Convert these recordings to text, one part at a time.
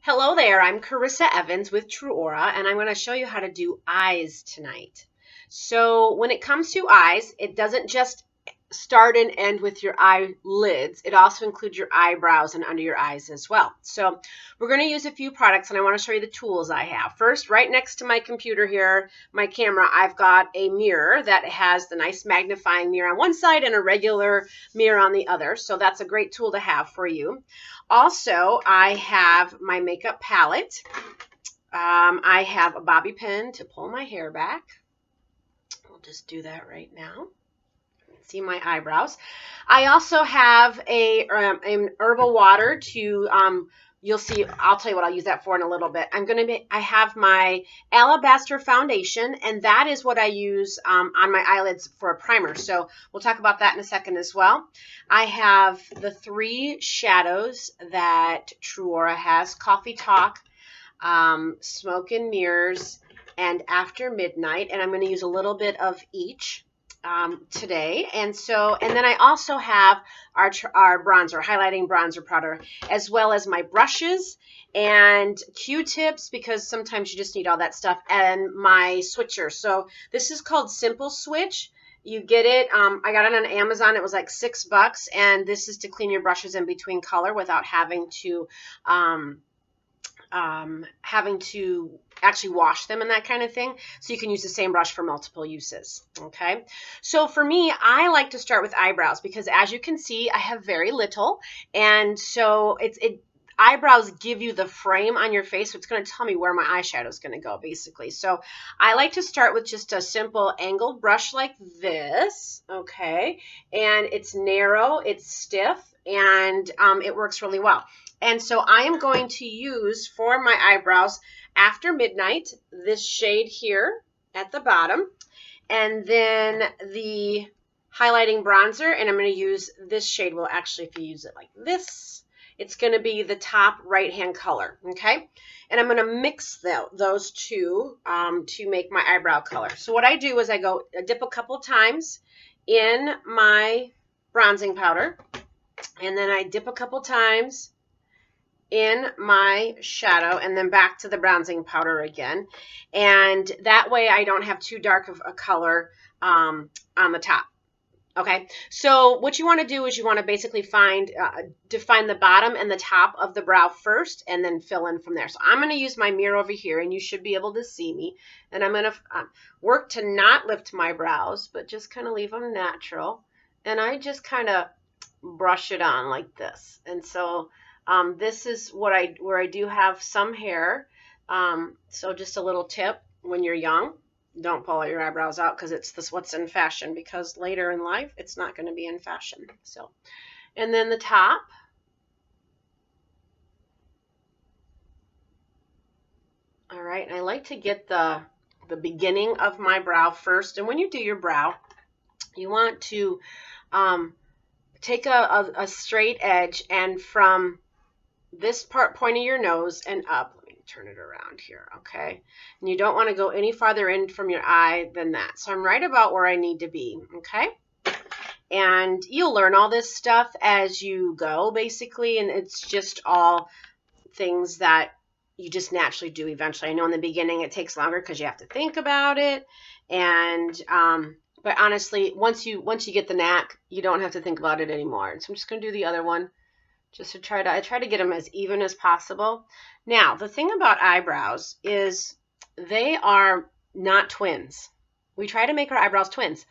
Hello there, I'm Carissa Evans with Truora, and I'm going to show you how to do eyes tonight. So when it comes to eyes, it doesn't just start and end with your eyelids. It also includes your eyebrows and under your eyes as well. So we're going to use a few products, and I want to show you the tools I have. First, right next to my computer here, my camera, I've got a mirror that has the nice magnifying mirror on one side and a regular mirror on the other. So that's a great tool to have for you. Also, I have my makeup palette. I have a bobby pin to pull my hair back. We'll just do that right now. See my eyebrows. I also have an herbal water to you'll see. I'll tell you what I'll use that for in a little bit. I have my alabaster foundation, and that is what I use on my eyelids for a primer. So we'll talk about that in a second as well. I have the 3 shadows that Truora has: Coffee Talk, Smoke and Mirrors, and After Midnight, and I'm going to use a little bit of each today. And then I also have our bronzer, highlighting bronzer powder, as well as my brushes and Q-tips, because sometimes you just need all that stuff, and my switcher. So this is called Simple Switch. You get it. I got it on Amazon. It was like $6, and this is to clean your brushes in between color without having to actually wash them and that kind of thing. So you can use the same brush for multiple uses. Okay. So for me, I like to start with eyebrows because, as you can see, I have very little. And so eyebrows give you the frame on your face. So it's going to tell me where my eyeshadow is going to go, basically. So I like to start with just a simple angled brush like this. Okay. And it's narrow, it's stiff, and it works really well. And so I am going to use for my eyebrows After Midnight, this shade here at the bottom, and then the highlighting bronzer, and I'm going to use this shade. Well, actually, if you use it like this, it's going to be the top right-hand color, okay? And I'm going to mix those two to make my eyebrow color. So what I do is I dip a couple times in my bronzing powder, and then I dip a couple times in my shadow, and then back to the bronzing powder again. And that way I don't have too dark of a color on the top. Okay, so what you want to do is you want to basically define the bottom and the top of the brow first, and then fill in from there. So I'm going to use my mirror over here, and you should be able to see me. And I'm going to work to not lift my brows, but just kind of leave them natural. And I just kind of brush it on like this. And so this is where I do have some hair. So just a little tip: when you're young, don't pull your eyebrows out, because it's what's in fashion, because later in life it's not going to be in fashion. So, and then the top. All right, and I like to get the beginning of my brow first. And when you do your brow, you want to take a straight edge, and from this point of your nose and up, let me turn it around here, okay? And you don't want to go any farther in from your eye than that. So I'm right about where I need to be, okay? And you'll learn all this stuff as you go, basically, and it's just all things that you just naturally do eventually. I know in the beginning it takes longer because you have to think about it, and but honestly, once you get the knack, you don't have to think about it anymore. So I'm just going to do the other one, just to I try to get them as even as possible. Now, the thing about eyebrows is they are not twins. We try to make our eyebrows twins,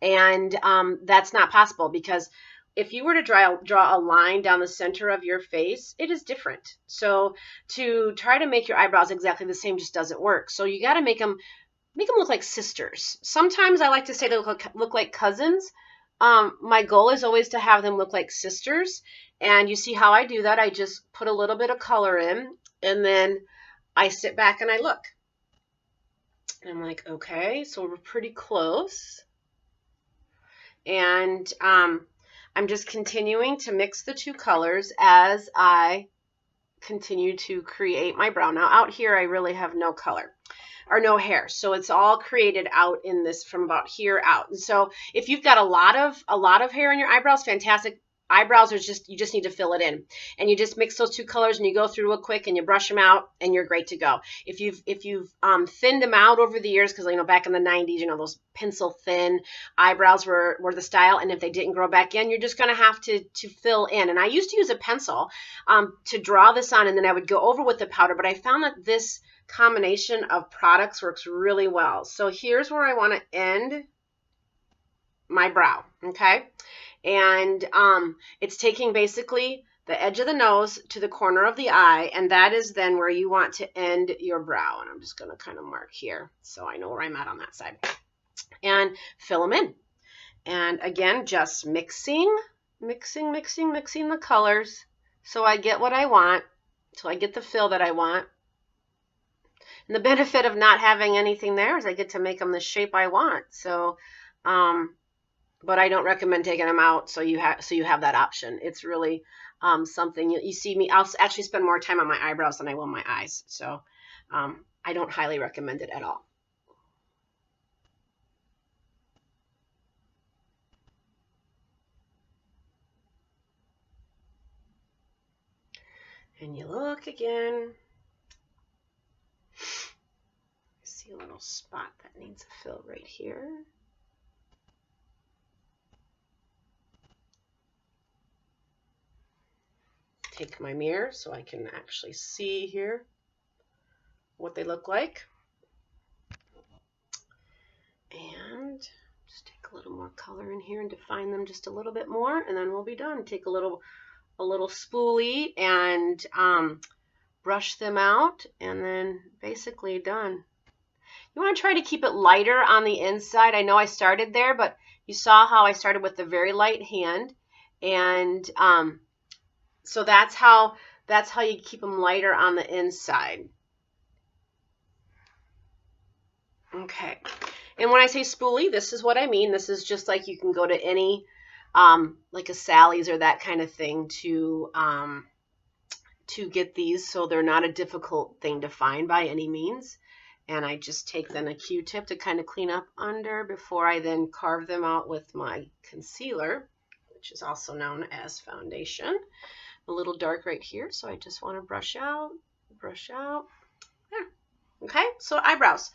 and that's not possible, because if you were to draw a line down the center of your face, it is different. So to try to make your eyebrows exactly the same just doesn't work. So you got to make them look like sisters. Sometimes I like to say they look like cousins. My goal is always to have them look like sisters. And you see how I do that? I just put a little bit of color in, and then I sit back and I look. And I'm like, okay, so we're pretty close. And I'm just continuing to mix the two colors as I continue to create my brow. Now out here, I really have no color or no hair, so it's all created out in this from about here out. And so if you've got a lot of hair in your eyebrows, fantastic. eyebrows are just, you just need to fill it in. And you just mix those two colors and you go through real quick and you brush them out and you're great to go. If you've thinned them out over the years, because back in the 90s, those pencil thin eyebrows were the style, and if they didn't grow back in, you're just going to have to fill in. And I used to use a pencil to draw this on, and then I would go over with the powder, but I found that this combination of products works really well. So here's where I want to end my brow, okay? And it's taking basically the edge of the nose to the corner of the eye, and that is then where you want to end your brow. And I'm just going to kind of mark here so I know where I'm at on that side. And fill them in. And again, just mixing the colors so I get what I want, so I get the fill that I want. And the benefit of not having anything there is I get to make them the shape I want. So, but I don't recommend taking them out, so you have that option. It's really something you see me. I'll actually spend more time on my eyebrows than I will my eyes. So I don't highly recommend it at all. And you look again. I see a little spot that needs a fill right here. Take my mirror so I can actually see here what they look like. And just take a little more color in here and define them just a little bit more, and then we'll be done. Take a little spoolie and brush them out, and then basically done. You want to try to keep it lighter on the inside. I know I started there, but you saw how I started with the very light hand, and so that's how you keep them lighter on the inside. Okay. And when I say spoolie, this is what I mean. This is just like you can go to any like a Sally's or that kind of thing to get these, so they're not a difficult thing to find by any means. And I just take then a Q-tip to kind of clean up under before I then carve them out with my concealer, which is also known as foundation. A little dark right here, so I just want to brush out. There. Okay, so eyebrows.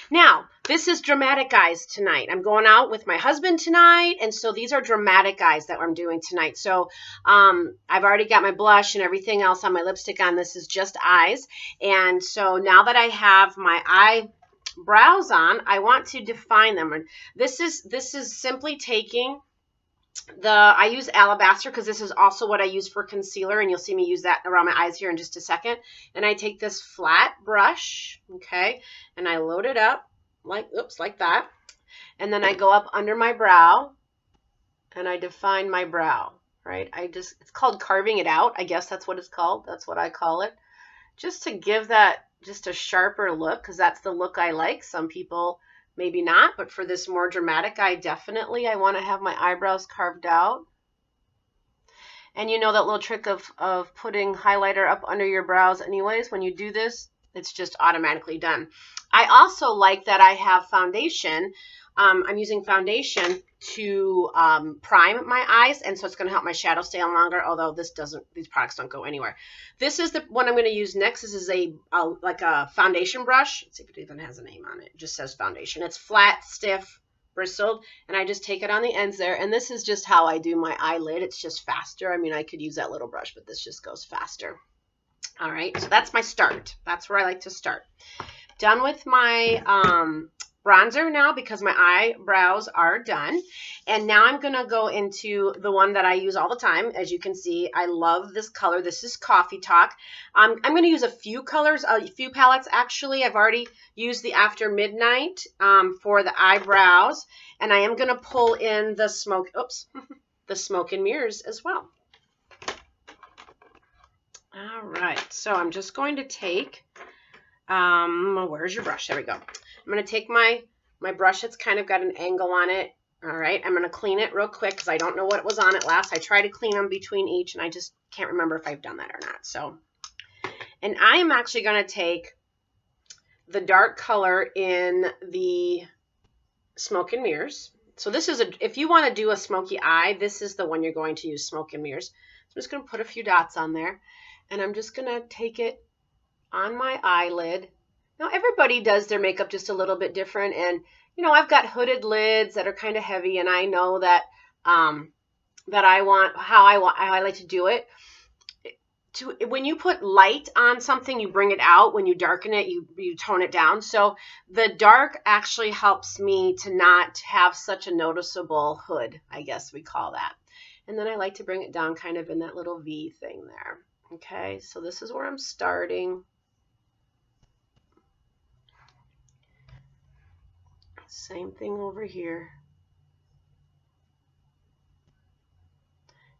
Now, this is dramatic eyes tonight. I'm going out with my husband tonight, and so these are dramatic eyes that I'm doing tonight. So I've already got my blush and everything else on, my lipstick on. This is just eyes. And so now that I have my eyebrows on, I want to define them. And this is simply taking I use Alabaster because this is also what I use for concealer, and you'll see me use that around my eyes here in just a second. And I take this flat brush, okay, and I load it up like that. And then I go up under my brow and I define my brow, right? It's called carving it out. I guess that's what it's called. That's what I call it. Just to give that just a sharper look, because that's the look I like. Some people maybe not, but for this more dramatic eye, definitely I want to have my eyebrows carved out. And you know that little trick of putting highlighter up under your brows anyways. When you do this, it's just automatically done. I also like that I have foundation. I'm using foundation to prime my eyes, and so it's going to help my shadow stay on longer, although these products don't go anywhere. This is the one I'm going to use next. This is like a foundation brush. Let's see if it even has a name on it. It just says foundation. It's flat, stiff, bristled, and I just take it on the ends there, and this is just how I do my eyelid. It's just faster. I mean, I could use that little brush, but this just goes faster. All right, so that's my start. That's where I like to start. Done with my bronzer now because my eyebrows are done. And now I'm going to go into the one that I use all the time. As you can see, I love this color. This is Coffee Talk. I'm going to use a few colors, a few palettes actually. I've already used the After Midnight for the eyebrows. And I am going to pull in the smoke and mirrors as well. All right, so I'm just going to take, where's your brush? There we go. I'm going to take my brush that's kind of got an angle on it. All right, I'm going to clean it real quick because I don't know what was on it last. I try to clean them between each, and I just can't remember if I've done that or not. So, and I am actually going to take the dark color in the Smoke and Mirrors. So this is if you want to do a smoky eye, this is the one you're going to use, Smoke and Mirrors. So I'm just going to put a few dots on there, and I'm just going to take it on my eyelid. Now everybody does their makeup just a little bit different, and you know, I've got hooded lids that are kind of heavy, and I know that that I like to do it. When you put light on something, you bring it out. When you darken it, you tone it down. So the dark actually helps me to not have such a noticeable hood, I guess we call that. And then I like to bring it down kind of in that little V thing there. Okay, so this is where I'm starting. Same thing over here.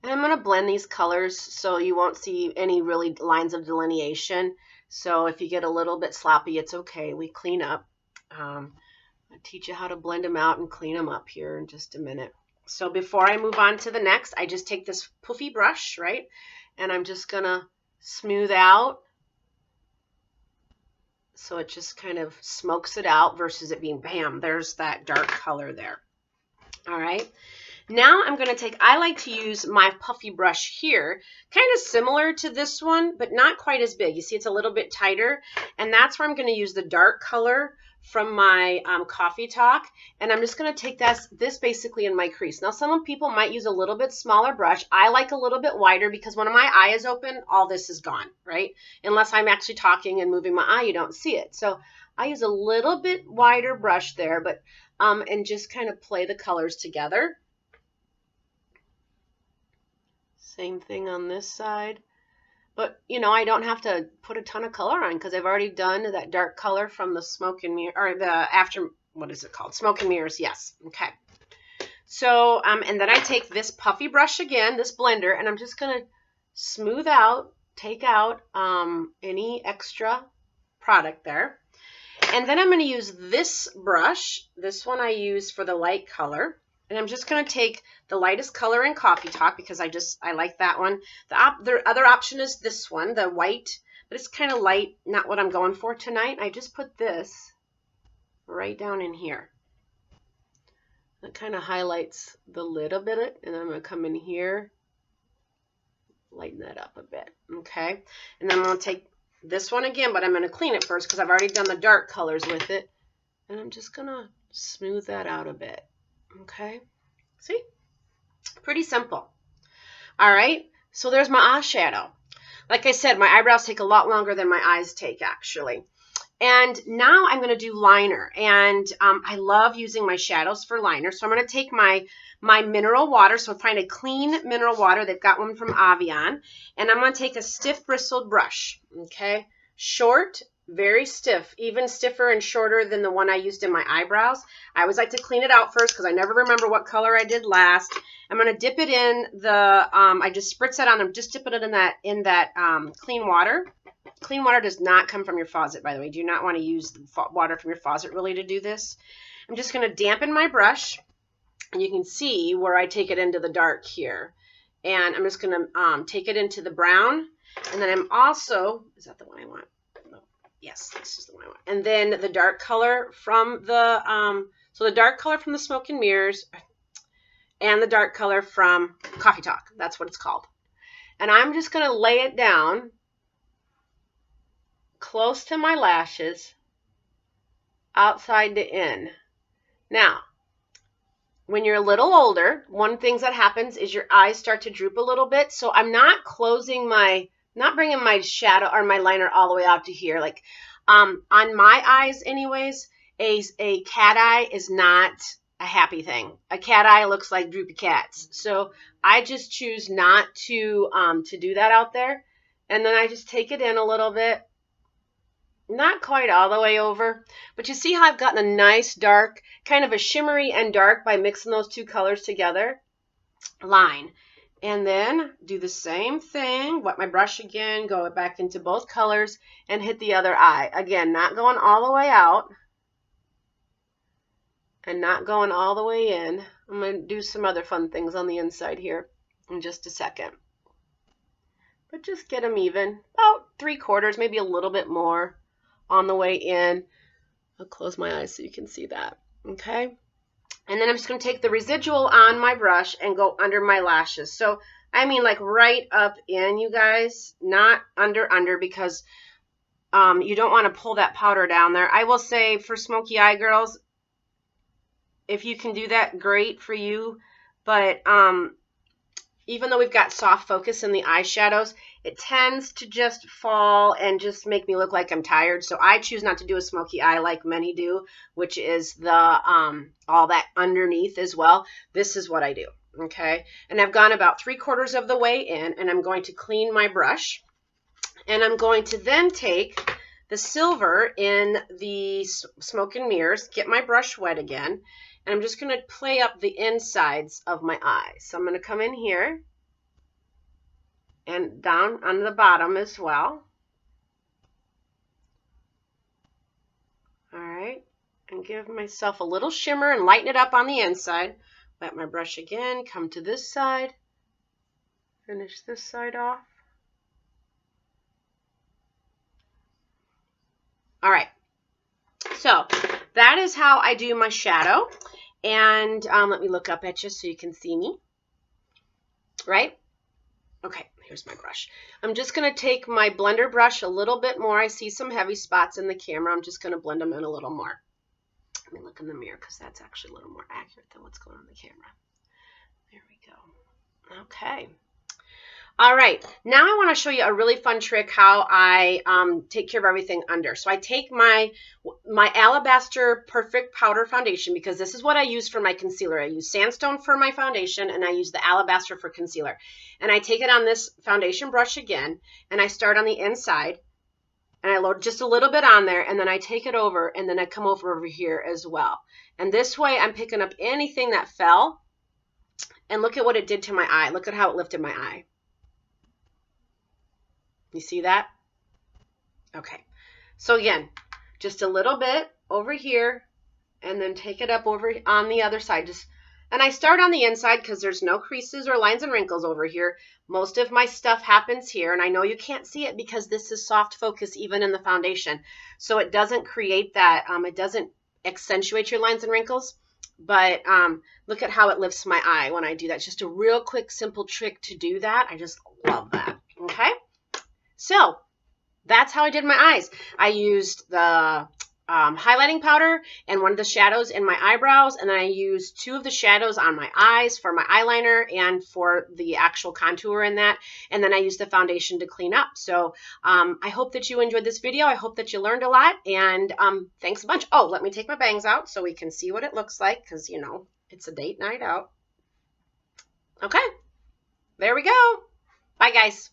And I'm going to blend these colors so you won't see any really lines of delineation. So if you get a little bit sloppy, it's okay. We clean up. I'll teach you how to blend them out and clean them up here in just a minute. So before I move on to the next, I just take this poofy brush, right? And I'm just going to smooth out so it just kind of smokes it out versus it being, bam, there's that dark color there. All right. Now I'm going to I like to use my puffy brush here, kind of similar to this one, but not quite as big. You see it's a little bit tighter, and that's where I'm going to use the dark color from my Coffee Talk, and I'm just going to take this basically in my crease. Now some people might use a little bit smaller brush. I like a little bit wider because when my eye is open, all this is gone, right? Unless I'm actually talking and moving my eye, you don't see it. So I use a little bit wider brush there, but and just kind of play the colors together. Same thing on this side. But, you know, I don't have to put a ton of color on because I've already done that dark color from the Smoke and Mirror, or what is it called? Smoke and Mirrors, yes. Okay. So, and then I take this puffy brush again, this blender, and I'm just going to smooth out, take out any extra product there. And then I'm going to use this brush. This one I use for the light color. And I'm just going to take the lightest color in Coffee Talk because I like that one. The other option is this one, the white, but it's kind of light, not what I'm going for tonight. I just put this right down in here. That kind of highlights the lid a bit, and then I'm going to come in here, lighten that up a bit, okay? And then I'm going to take this one again, but I'm going to clean it first because I've already done the dark colors with it. And I'm just going to smooth that out a bit. Okay, see? Pretty simple. All right, so there's my eyeshadow. Like I said, my eyebrows take a lot longer than my eyes take, actually. And now I'm going to do liner. And I love using my shadows for liner. So I'm going to take my mineral water. So find a clean mineral water. They've got one from Avion. And I'm going to take a stiff bristled brush, okay? Short, very stiff, even stiffer and shorter than the one I used in my eyebrows. I always like to clean it out first because I never remember what color I did last. I'm going to dip it in the, I just spritz that on them, just dip it in that clean water. Clean water does not come from your faucet, by the way. Do not want to use the water from your faucet really to do this. I'm just going to dampen my brush, and you can see where I take it into the dark here. And I'm just going to take it into the brown, and then I'm also, is that the one I want? Yes, this is the one I want. And then the dark color from the, so the dark color from the Smoke and Mirrors and the dark color from Coffee Talk. That's what it's called. And I'm just going to lay it down close to my lashes, outside the in. Now, when you're a little older, one thing that happens is your eyes start to droop a little bit. So I'm not closing not bringing my shadow or my liner all the way out to here. Like on my eyes anyways, a cat eye is not a happy thing. A cat eye looks like droopy cats. So I just choose not to do that out there. And then I just take it in a little bit. Not quite all the way over, but you see how I've gotten a nice dark, kind of a shimmery and dark by mixing those two colors together? Line. And then do the same thing, wet my brush again, go back into both colors, and hit the other eye. Again, not going all the way out, and not going all the way in. I'm going to do some other fun things on the inside here in just a second. But just get them even, about 3/4, maybe a little bit more on the way in. I'll close my eyes so you can see that, okay? And then I'm just going to take the residual on my brush and go under my lashes. So, I mean like right up in, you guys, not under, because you don't want to pull that powder down there. I will say for smoky eye girls, if you can do that, great for you. But even though we've got soft focus in the eyeshadows, it tends to just fall and just make me look like I'm tired. So I choose not to do a smoky eye like many do, which is the all that underneath as well. This is what I do, okay? And I've gone about 3/4 of the way in, and I'm going to clean my brush. And I'm going to then take the silver in the Smoke and Mirrors, get my brush wet again, and I'm just going to play up the insides of my eyes. So I'm going to come in here and down on the bottom as well. All right, and give myself a little shimmer and lighten it up on the inside. Wet my brush again, come to this side, finish this side off. All right, so that is how I do my shadow. And let me look up at you so you can see me, right? Okay, here's my brush. I'm just going to take my blender brush a little bit more. I see some heavy spots in the camera. I'm just going to blend them in a little more. Let me look in the mirror because that's actually a little more accurate than what's going on in the camera. There we go. Okay. All right, now I want to show you a really fun trick how I take care of everything under. So I take my Alabaster Perfect Powder Foundation, because this is what I use for my concealer. I use Sandstone for my foundation, and I use the Alabaster for concealer. And I take it on this foundation brush again, and I start on the inside, and I load just a little bit on there, and then I take it over, and then I come over here as well. And this way I'm picking up anything that fell, and look at what it did to my eye. Look at how it lifted my eye. You see that? Okay. So again, just a little bit over here, and then take it up over on the other side. And I start on the inside because there's no creases or lines and wrinkles over here. Most of my stuff happens here, and I know you can't see it because this is soft focus even in the foundation. So it doesn't create that, it doesn't accentuate your lines and wrinkles. But look at how it lifts my eye when I do that. It's just a real quick, simple trick to do that. I just love that. Okay. So that's how I did my eyes. I used the highlighting powder and one of the shadows in my eyebrows, and then I used 2 of the shadows on my eyes for my eyeliner and for the actual contour in that, and then I used the foundation to clean up. So I hope that you enjoyed this video. I hope that you learned a lot, and thanks a bunch. Oh, let me take my bangs out so we can see what it looks like, because, you know, it's a date night out. Okay, there we go. Bye, guys.